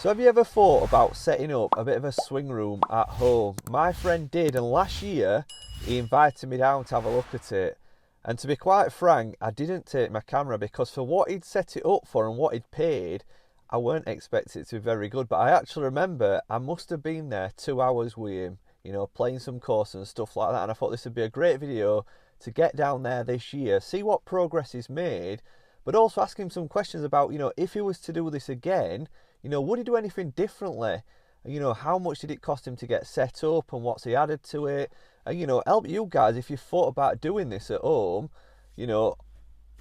So have you ever thought about setting up a bit of a swing room at home? My friend did, and last year he invited me down to have a look at it. And to be quite frank, I didn't take my camera because for what he'd set it up for and what he'd paid, I weren't expecting it to be very good. But I actually remember I must have been there 2 hours with him, you know, playing some courses and stuff like that. And I thought this would be a great video to get down there this year, see what progress he's made, but also ask him some questions about, you know, if he was to do this again, you know, would he do anything differently? You know, how much did it cost him to get set up and what's he added to it? And, you know, help you guys if you thought about doing this at home, you know,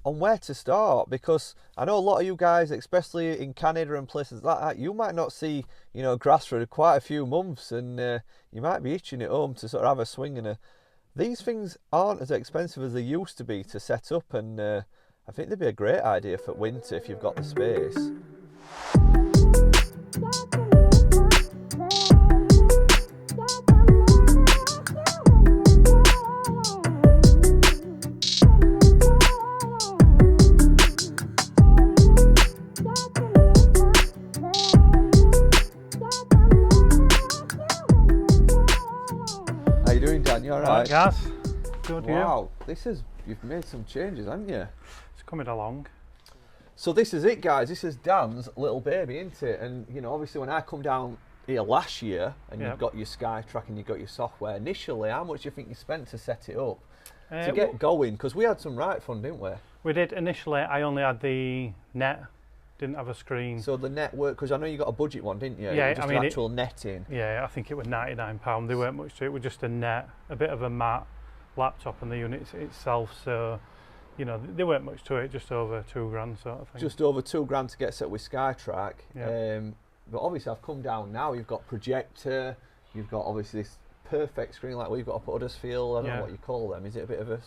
on where to start. Because I know a lot of you guys, especially in Canada and places like that, you might not see, you know, grass for quite a few months, and you might be itching at home to sort of have a swing. And these things aren't as expensive as they used to be to set up, and I think they'd be a great idea for winter if you've got the space. How you doing, Dan? You all right? Guys, good. Wow, you've made some changes, haven't you? It's coming along. So this is it, guys. This is Dan's little baby, isn't it? And you know, obviously, when I come down here last year, and you've got your SkyTrack and you've got your software. Initially, how much do you think you spent to set it up to get going? Because we had some right fun, didn't we? We did. Initially, I only had the net, didn't have a screen. So the net worked, because I know you got a budget one, didn't you? Yeah, just I mean, an actual netting. Yeah, I think it was £99. There weren't much to it. It was just a net, a bit of a mat, laptop, and the unit itself. So, you know, there weren't much to it. Just over £2,000 sort of thing. Just over £2,000 to get set with SkyTrack. Yeah. But obviously, I've come down now. You've got projector. You've got obviously this perfect screen, like we've got up at Huddersfield. I don't know what you call them. Is it a bit of a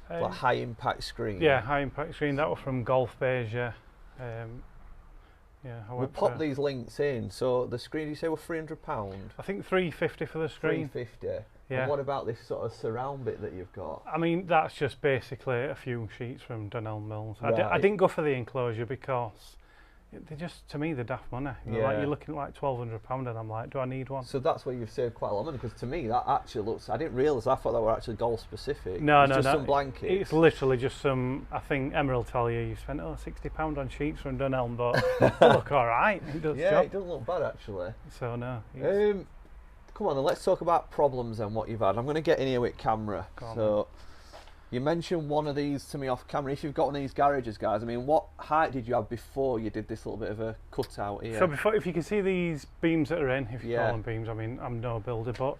like high impact screen? Yeah, high impact screen. That was from Golf Beige. We popped these links in. So the screen, you say, were £300? I think £350 for the screen. £350. Yeah. And what about this sort of surround bit that you've got? I mean, that's just basically a few sheets from Dunelm Mills. Right. I didn't go for the enclosure because they just, to me, they're daft money. You know, like you're looking at like £1,200, and I'm like, do I need one? So that's where you've saved quite a lot of money, because to me that actually looks, I didn't realise, I thought they were actually golf specific. No, it's just some blankets. It's literally just some, I think Emma will tell you spent £60 on sheets from Dunelm, but they look alright. It does job. It doesn't look bad actually. So no. Come on then, let's talk about problems and what you've had. I'm going to get in here with camera. So you mentioned one of these to me off camera. If you've got one of these garages, guys, I mean, what height did you have before you did this little bit of a cutout here? So before, if you can see these beams that are in, if you call them beams, I mean, I'm no builder, but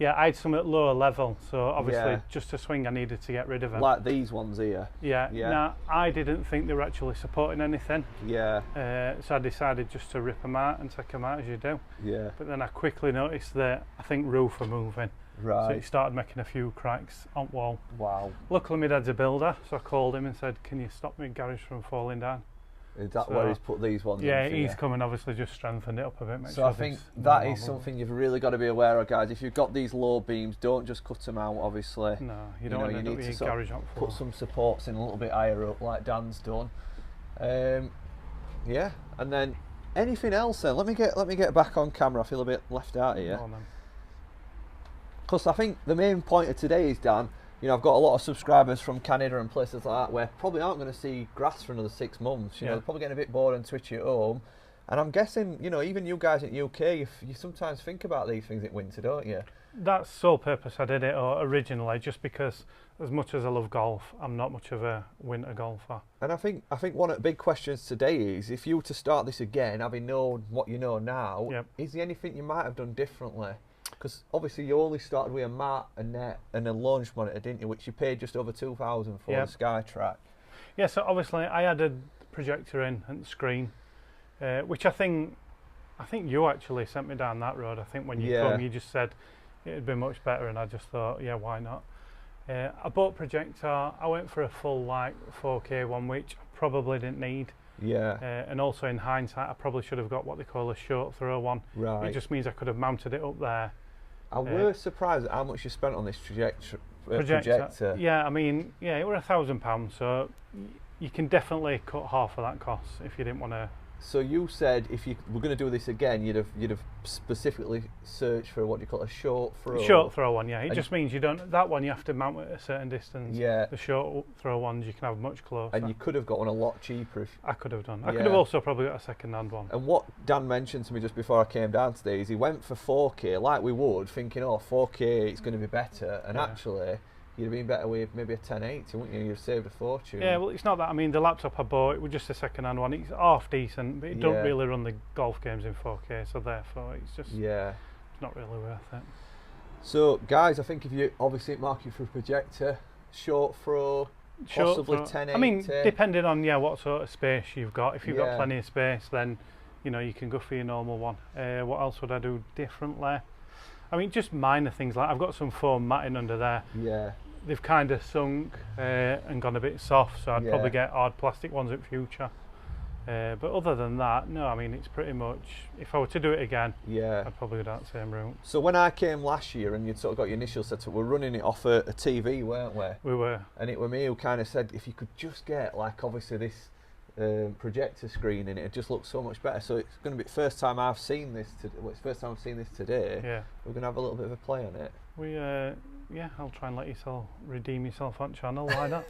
yeah, I had some at lower level, so obviously just to swing I needed to get rid of them. Like these ones here? Yeah. Now, I didn't think they were actually supporting anything. Yeah. So I decided just to rip them out and take them out as you do. Yeah. But then I quickly noticed that I think roof were moving. Right. So it started making a few cracks on wall. Wow. Luckily my dad's a builder, so I called him and said, can you stop my garage from falling down? Is that where he's put these ones in? Yeah, he's come and obviously just strengthened it up a bit. So I think that is something you've really got to be aware of, guys. If you've got these low beams, don't just cut them out, obviously. No, you don't want to need to garage up put some supports in a little bit higher up, like Dan's done. Yeah, and then anything else then? Let me get back on camera. I feel a bit left out here. Because I think the main point of today is, Dan, you know, I've got a lot of subscribers from Canada and places like that where probably aren't going to see grass for another 6 months. You know, they're probably getting a bit bored and twitchy at home. And I'm guessing, you know, even you guys in the UK, you sometimes think about these things in winter, don't you? That's sole purpose I did it originally, just because as much as I love golf, I'm not much of a winter golfer. And I think one of the big questions today is, if you were to start this again, having known what you know now, is there anything you might have done differently? Because obviously you only started with a mat, a net and a launch monitor, didn't you, which you paid just over $2,000 for the SkyTrack. Yeah, so obviously I added projector in and screen, which I think you actually sent me down that road. I think when you come, you just said it'd be much better, and I just thought, yeah, why not? I bought projector. I went for a full like 4K one, which I probably didn't need. Yeah. And also in hindsight, I probably should have got what they call a short throw one. Right. It just means I could have mounted it up there. I was surprised at how much you spent on this projector. Yeah, I mean, it were £1,000, so you can definitely cut half of that cost if you didn't want to So you said if you were going to do this again, you'd have specifically searched for what do you call it, a short throw. Short throw one, yeah. It just means you don't. That one you have to mount at a certain distance. Yeah. The short throw ones you can have much closer. And you could have got one a lot cheaper. I could have done. I could have also probably got a second-hand one. And what Dan mentioned to me just before I came down today is he went for 4K like we would, thinking, oh, 4K it's going to be better, and actually you'd have been better with maybe a 1080, wouldn't you? You'd have saved a fortune. Yeah, well, it's not that. I mean, the laptop I bought, it was just a second-hand one. It's half decent, but it don't really run the golf games in 4K, so therefore it's just it's not really worth it. So, guys, I think if you obviously marking for a projector, short throw, possibly 1080. I mean, depending on what sort of space you've got. If you've got plenty of space, then you can go for your normal one. What else would I do differently? I mean, just minor things like I've got some foam matting under there. Yeah. They've kind of sunk and gone a bit soft, so I'd probably get hard plastic ones in future. But other than that, no, I mean, it's pretty much, if I were to do it again, I'd probably go down the same route. So when I came last year and you'd sort of got your initial setup, we're running it off a TV, weren't we? We were. And it was me who kind of said, if you could just get, like, obviously this projector screen in it, it just looks so much better. So it's going to be the first time I've seen this, it's the first time I've seen this today. Yeah. We're going to have a little bit of a play on it. I'll try and let yourself redeem yourself on channel. Why not?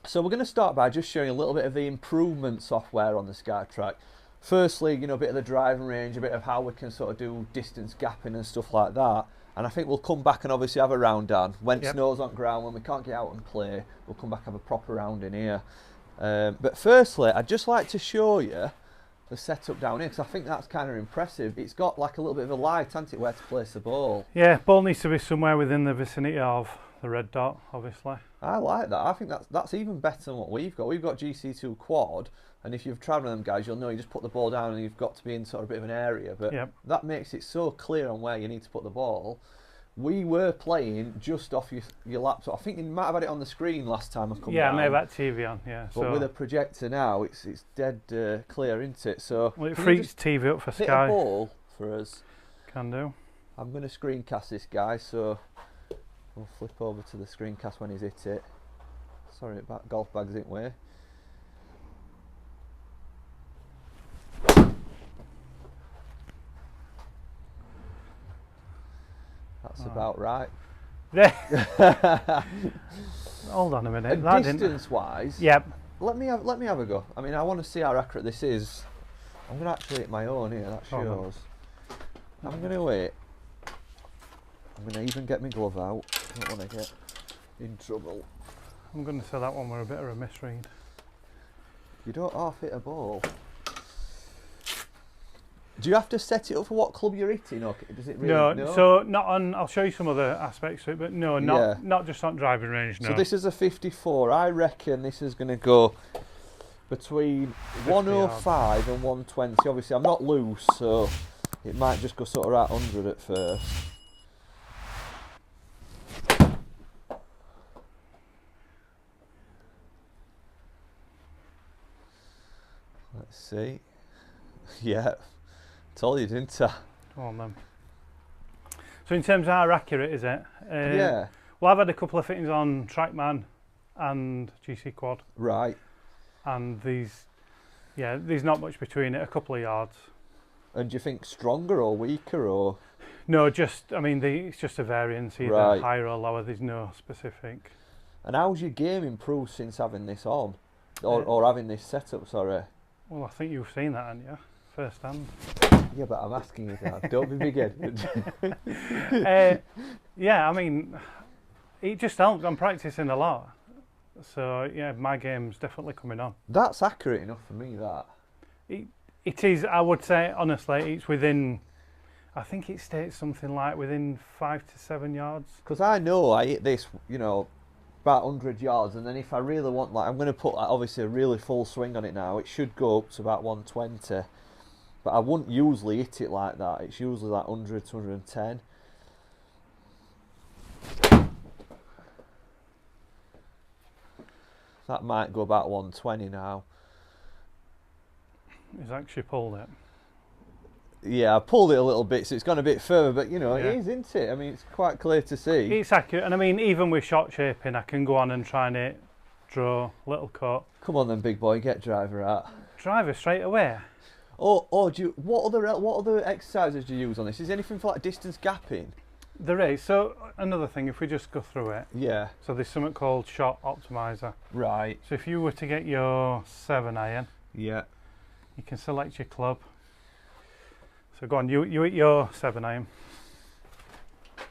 So we're going to start by just showing a little bit of the improvement software on the SkyTrack. Firstly, a bit of the driving range, a bit of how we can sort of do distance gapping and stuff like that. And I think we'll come back and obviously have a round down. When snow's on ground, when we can't get out and play, we'll come back and have a proper round in here. But firstly, I'd just like to show you the setup down here, because I think that's kind of impressive. It's got like a little bit of a light, hasn't it, where to place the ball. Yeah, ball needs to be somewhere within the vicinity of the red dot, obviously. I like that. I think that's even better than what we've got. We've got GC2 quad, and if you've travelled with them guys, you'll know you just put the ball down and you've got to be in sort of a bit of an area. But that makes it so clear on where you need to put the ball. We were playing just off your laptop. I think you might have had it on the screen last time I come down. Yeah, I may have had TV on, But with a projector now, it's dead clear, isn't it? So it frees TV up for hit Sky. A ball for us. Can do. I'm going to screencast this guy, so we'll flip over to the screencast when he's hit it. Sorry about golf bags, ain't we? That's about right. Hold on a minute. And distance-wise, yep. Let me have a go. I mean, I want to see how accurate this is. I'm going to actually hit my own here. That shows. I'm going to wait. I'm going to even get my glove out. I don't want to get in trouble. I'm going to say that one were a bit of a misread. You don't half hit a ball. Do you have to set it up for what club you're hitting, or does it really? No, so not on. I'll show you some other aspects to it, but no, not just on driving range. No. So this is a 54. I reckon this is going to go between 105 and 120. Obviously, I'm not loose, so it might just go sort of right 100 at first. Let's see. Yeah. Told you, didn't I? Go on then. So in terms of how accurate is it? Yeah. Well, I've had a couple of fittings on TrackMan and GC Quad. Right. And there's not much between it, a couple of yards. And do you think stronger or weaker or? No, it's just a variance, either higher or lower. There's no specific. And how's your game improved since having this on, or having this setup? Sorry. Well, I think you've seen that, haven't you? First hand. Yeah, but I'm asking you that. Don't be big-headed. Yeah, I mean, it just helps. I'm practicing a lot. So, yeah, my game's definitely coming on. That's accurate enough for me, that. It is, I would say, honestly, it's within, I think it states something like within 5 to 7 yards. Because I know I hit this, about 100 yards, and then if I really want, I'm going to put, obviously, a really full swing on it now. It should go up to about 120. But I wouldn't usually hit it like that. It's usually like 100 to 110. That might go about 120 now. He's actually pulled it. Yeah, I pulled it a little bit, so it's gone a bit further, but it is, isn't it? I mean, it's quite clear to see. It's accurate, and I mean, even with shot shaping, I can go on and try and draw little cut. Come on then, big boy, get driver out. driver straight away. Or what other exercises do you use on this? Is there anything for like distance gapping? There is. So another thing, if we just go through it. Yeah. So there's something called shot optimiser. Right. So if you were to get your 7-iron, Yeah. you can select your club. So go on, you hit your 7-iron.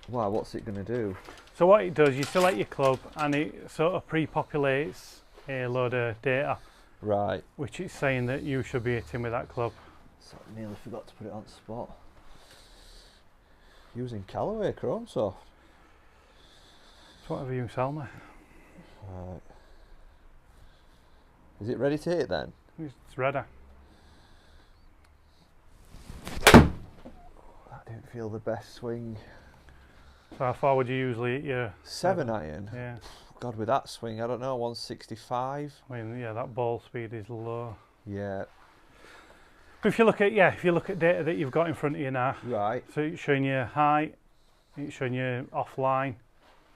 Wow, what's it going to do? So what it does, you select your club and it sort of pre-populates a load of data, Right. which is saying that you should be hitting with that club. So I nearly forgot to put it on spot. Using Callaway Chrome Soft. It's whatever you sell me. Right. Is it ready to hit then? It's ready. That didn't feel the best swing. So how far would you usually hit your 7-iron? Yeah. God, with that swing, I don't know, 165. I mean, yeah, that ball speed is low. Yeah. But if you look at data that you've got in front of you now, Right. so it's showing you height, it's showing you offline,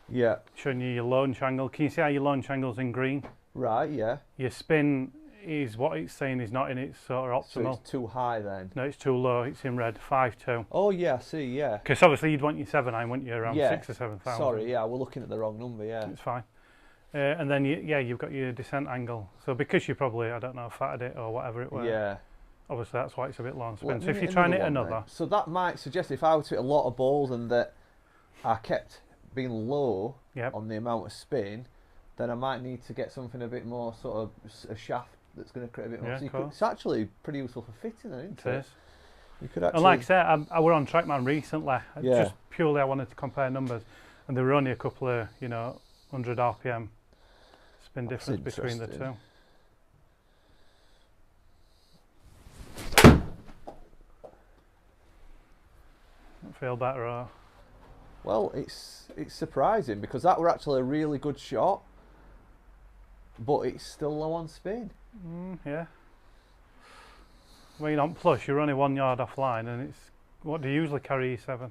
Yeah. it's showing you your launch angle. Can you see how your launch angle's in green? Right, yeah. Your spin is what it's saying is not in its sort of So optimal. it's too high then? No, it's too low. It's in red, 5.2. Oh, yeah, I see, yeah. Because obviously you'd want your 7-iron, wouldn't you, around Yeah. 6 or 7,000. Sorry, yeah, we're looking at the wrong number, yeah. It's fine. And then you've got your descent angle. So because you probably, I don't know, fatted it or whatever it was. Yeah. Obviously that's why it's a bit low on spin. Let So me if you're hit trying to hit one another, then. So that might suggest if I were to hit a lot of balls and that I kept being low Yep. on the amount of spin, then I might need to get something a bit more sort of a shaft that's going to create a bit more. Yeah, So you cool. it's actually pretty useful for fitting, then, isn't it it? is. You could actually. And like I said, I were on TrackMan recently. Yeah. Just purely I wanted to compare numbers, and there were only a couple of 100 RPM spin That's difference between the interesting. two. Feel better or Well, it's surprising because that were actually a really good shot, but it's still low on spin. yeah. Well, you're on plus, you're only 1 yard offline, and it's what do you usually carry E7?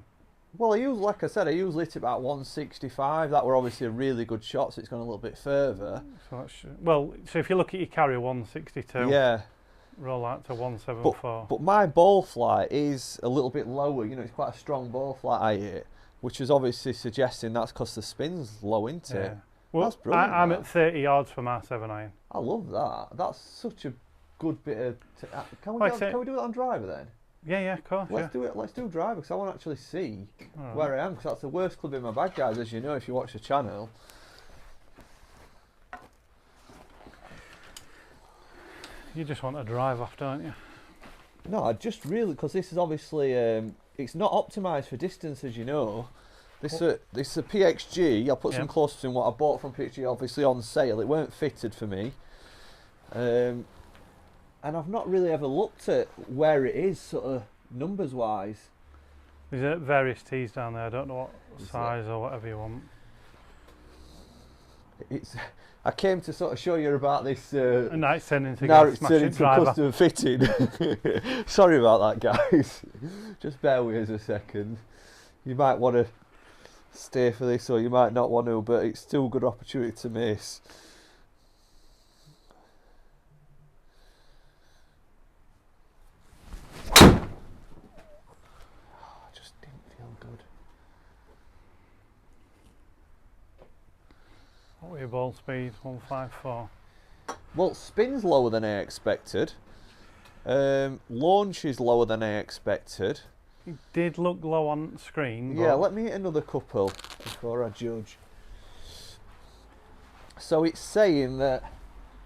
Well, like I said, I usually hit about 165. That were obviously a really good shot, so it's gone a little bit further. So that's so if you look at your carry 162, Yeah. roll that to 174. But my ball flight is a little bit lower. It's quite a strong ball flight I hit, which is obviously suggesting that's because the spin's low, isn't it? Yeah. Well, That's brilliant, I'm that. at 30 yards from our 7-iron. I love that. That's such a good bit of. Can we Like I say- can we do it on driver then? Yeah, of course. Let's do it. Let's do driver because I want to actually see All right. where I am because that's the worst club in my bag, guys. As you know, if you watch the channel. You just want to drive off, don't you? No, I just really because this is obviously it's not optimised for distance, as you know. This is a PXG. I'll put some Yep. close in what I bought from PXG, obviously on sale. It weren't fitted for me, and I've not really ever looked at where it is, sort of numbers wise. There's various tees down there. I don't know what Is size or whatever you want. It's. I came to sort of show you about this. And now it's turning into Now a it's smash turned it into driver. custom fitting. Sorry about that, guys. Just bear with us a second. You might want to stay for this, or you might not want to, but it's still a good opportunity to miss. Just didn't feel good. What were your ball speed? 154. Well, spin's lower than I expected. Launch is lower than I expected. It did look low on screen. Yeah, but let me hit another couple before I judge. So it's saying that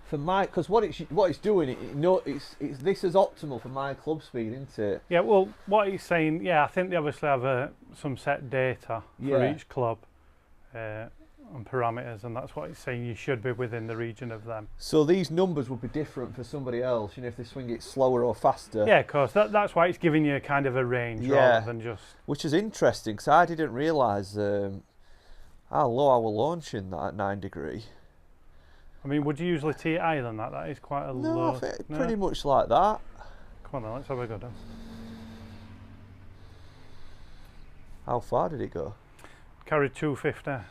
for my, because what it's doing, it's this is optimal for my club speed, isn't it? Yeah, well, what he's saying, I think they obviously have some set data for Yeah. each club and parameters, and that's what he's saying. You should be within the region of them. So these numbers would be different for somebody else, if they swing it slower or faster. Yeah, of course. That's why it's giving you kind of a range Yeah. rather than just. Which is interesting, because I didn't realise how low I was launching that at 9 degree. I mean, would you usually tee it higher than that? That is quite a No, low. I think No? pretty much like that. Come on then, let's have a go then. How far did it go? Carried 250.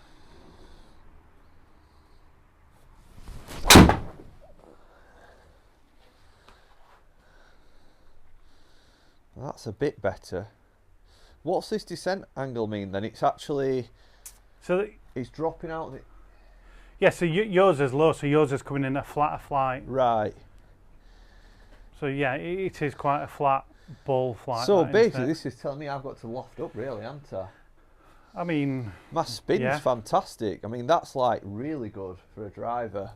That's a bit better. What's this descent angle mean then? It's actually, it's dropping out. Yeah, so yours is low, so yours is coming in a flatter flight. Right. So yeah, it is quite a flat ball flight. So basically this is telling me I've got to loft up really, haven't I? I mean... My spin's fantastic. I mean, that's like really good for a driver.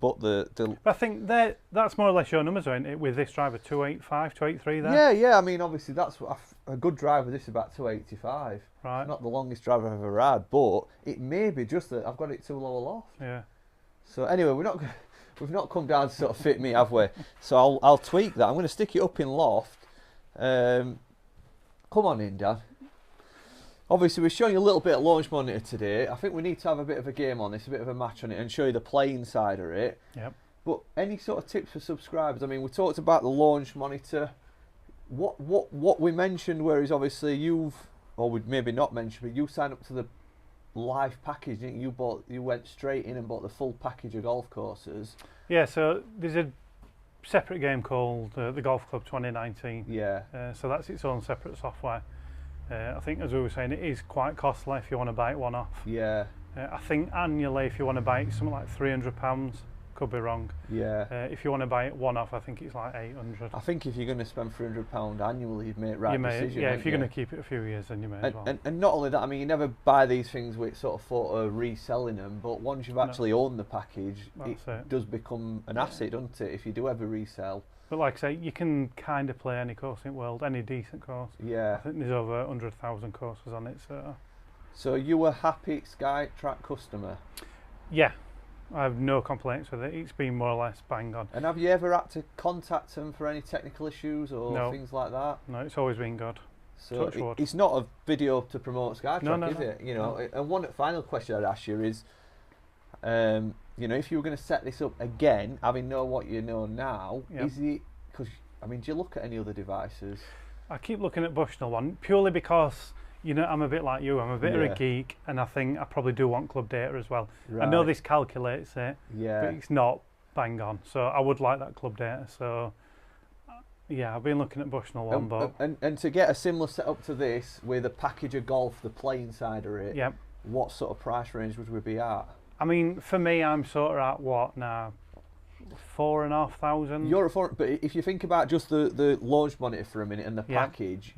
But But I think that's more or less your numbers, isn't it, with this driver, 285, 283 there? Yeah, I mean, obviously that's what a good driver, this is about 285. Right. It's not the longest driver I've ever had, but it may be just that I've got it too low a loft. Yeah. So anyway, we've not come down to sort of fit me, have we? So I'll tweak that. I'm going to stick it up in loft. Come on in, Dan. Obviously, we're showing you a little bit of launch monitor today. I think we need to have a bit of a game on this, a bit of a match on it, and show you the playing side of it. Yep. But any sort of tips for subscribers? I mean, we talked about the launch monitor. What we mentioned, whereas obviously you've, or we'd maybe not mentioned, but you signed up to the live package, didn't you? You went straight in and bought the full package of golf courses. Yeah, so there's a separate game called the Golf Club 2019. Yeah. So that's its own separate software. I think, as we were saying, it is quite costly if you want to buy it one off. Yeah. I think annually, if you want to buy it, something like £300. Could be wrong. Yeah. If you want to buy it one off, I think it's like 800. I think if you're going to spend £300 annually, you've made the right decision. Yeah, if you're going to keep it a few years, then you may as well. And not only that, I mean, you never buy these things with sort of thought of reselling them, but once you've actually owned the package, it does become an asset, doesn't it? If you do ever resell. But like I say, you can kind of play any course in the world, any decent course. Yeah. I think there's over 100,000 courses on it. So you were happy SkyTrack customer? Yeah. I have no complaints with it. It's been more or less bang on. And have you ever had to contact them for any technical issues or things like that? No, it's always been good. So it's not a video to promote SkyTrack, is it? You know, and one final question I'd ask you is, you know, if you were going to set this up again, having known what you know now, is it? Because I mean, do you look at any other devices? I keep looking at Bushnell one purely because, you know, I'm a bit like you. I'm a bit of a geek, and I think I probably do want club data as well. Right. I know this calculates it, but it's not bang on. So I would like that club data. So yeah, I've been looking at Bushnell one, but and to get a similar setup to this with a package of golf, the playing side of it. Yep. What sort of price range would we be at? I mean, for me, I'm sort of at what now? 4,500. You're at 4, but if you think about just the launch monitor for a minute and the package,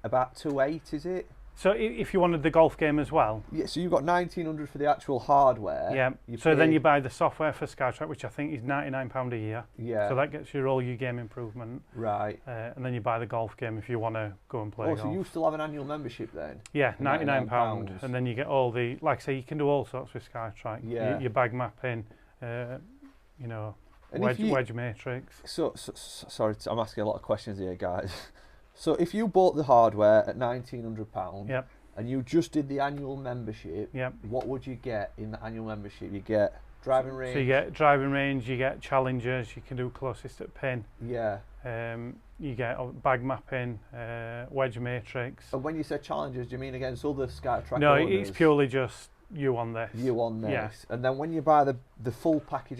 about 2.8 is it? So if you wanted the golf game as well? Yeah, so you've got 1,900 for the actual hardware. Yeah, so then you buy the software for SkyTrack, which I think is £99 a year. Yeah. So that gets you all your game improvement. Right. And then you buy the golf game if you want to go and play golf. So you still have an annual membership then? Yeah, £99. And then you get all the, like I say, you can do all sorts with SkyTrack. Yeah. Your bag mapping, you know, wedge matrix. So sorry, I'm asking a lot of questions here, guys. So if you bought the hardware at £1,900 and you just did the annual membership, what would you get in the annual membership? You get driving range. So you get driving range, you get challenges, you can do closest at pin. Yeah. You get bag mapping, wedge matrix. And when you say challenges, do you mean against other SkyTrack No, owners? it's purely just you on this. You on this. Yeah. And then when you buy the full package,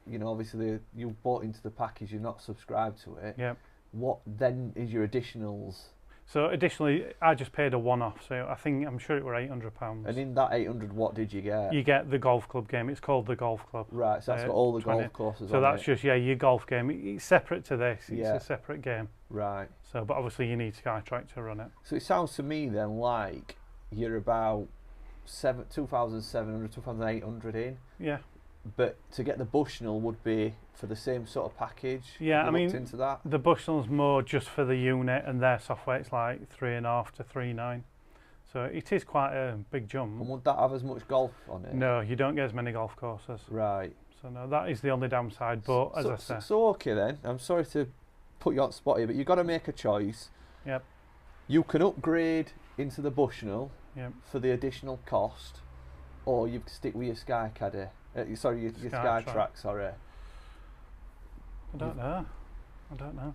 you know, obviously you bought into the package, you're not subscribed to it. Yeah. What then is your additionals? So additionally, I just paid a one-off, so I'm sure it were £800. And in that 800, what did you get? You get the golf club game. It's called the golf club. Right, so that's got all the 20. Golf courses. So that's just your golf game. It's separate to this. It's a separate game. Right. So, but obviously you need SkyTrack to run it. So it sounds to me then like you're about 2,700, 2,800 in. Yeah. But to get the Bushnell would be for the same sort of package. Yeah, I mean, into that? The Bushnell's more just for the unit, and their software it's like 3.5 to 3.9. So it is quite a big jump. And would that have as much golf on it? No, you don't get as many golf courses. Right. So no, that is the only downside. But as I said, so okay then. I'm sorry to put you on the spot here, but you've got to make a choice. Yep. You can upgrade into the Bushnell for the additional cost, or you can stick with your Sky Caddy. Your SkyTrack, sorry. I don't know.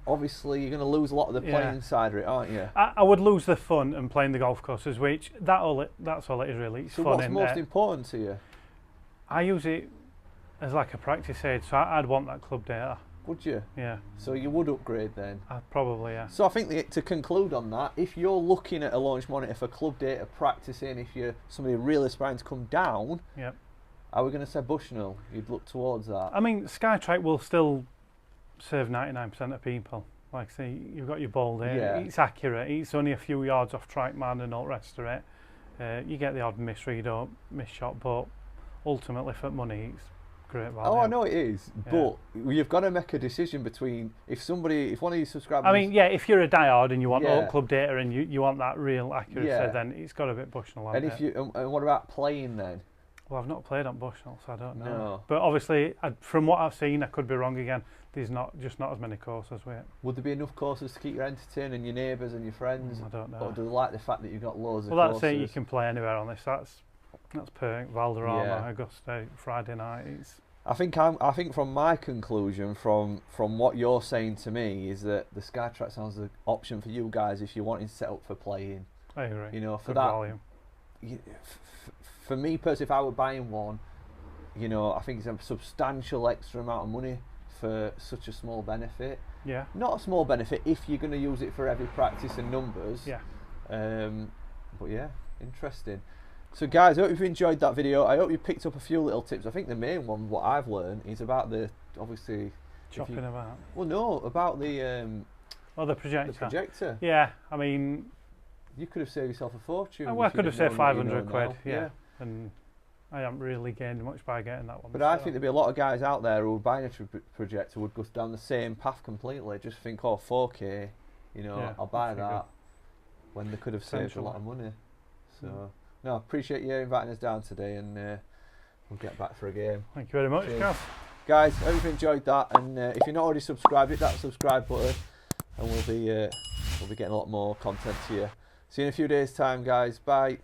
Obviously, you're going to lose a lot of the playing side of it, aren't you? I would lose the fun and playing the golf courses, which that's all it is really. It's so fun. What's most important to you? I use it as like a practice aid, so I'd want that club data. Would you? Yeah. So you would upgrade then? Probably, yeah. So I think to conclude on that, if you're looking at a launch monitor for club data, practicing, if you're somebody really aspiring to come down, Yep. are we going to say Bushnell? You'd look towards that. I mean, SkyTrack will still serve 99% of people. Like say, you've got your ball there. Yeah. It's accurate. It's only a few yards off track man and all the rest of it. You get the odd misread or miss shot, but ultimately for money, it's great value. Oh, I know it is, Yeah. but you've got to make a decision between if one of these subscribers. I mean, yeah, if you're a diehard and you want Yeah. club data and you want that real accuracy, Yeah. then it's got a bit Bushnell on and it. if you and what about playing then? Well, I've not played on Bushnell, so I don't know. No. But obviously, from what I've seen, I could be wrong again. There's not as many courses with it. Would there be enough courses to keep you entertained and your neighbours and your friends? I don't know. Or do they like the fact that you've got loads of Well, courses? that's it. You can play anywhere on this. That's perfect. Valderrama, Yeah. Augusta, Friday night. It's, I think from my conclusion, from what you're saying to me, is that the SkyTrack sounds an option for you guys if you're wanting to set up for playing. I agree. You know, for Good that. volume. For me personally, if I were buying one, you know, I think it's a substantial extra amount of money for such a small benefit. Yeah. Not a small benefit if you're going to use it for every practice and numbers. Yeah. But yeah, interesting. So guys, I hope you've enjoyed that video. I hope you picked up a few little tips. I think the main one, what I've learned, is about the, obviously... Chopping about. Well, no, about the projector. the projector. Yeah, I mean... You could have saved yourself a fortune. Well, I if could you'd have saved known what you 500 know quid, now. yeah. And I haven't really gained much by getting that one. But I think there'd be a lot of guys out there who are buying a projector would go down the same path completely. Just think, oh, 4K, you know, Yeah, I'll buy that'd be that. When they could have saved a Essentially. lot of money. So, no, I appreciate you inviting us down today, and we'll get back for a game. Thank you very much, Cheers. Gav. Guys, I hope you've enjoyed that, and if you're not already subscribed, hit that subscribe button, and we'll be getting a lot more content to you. See you in a few days' time, guys. Bye.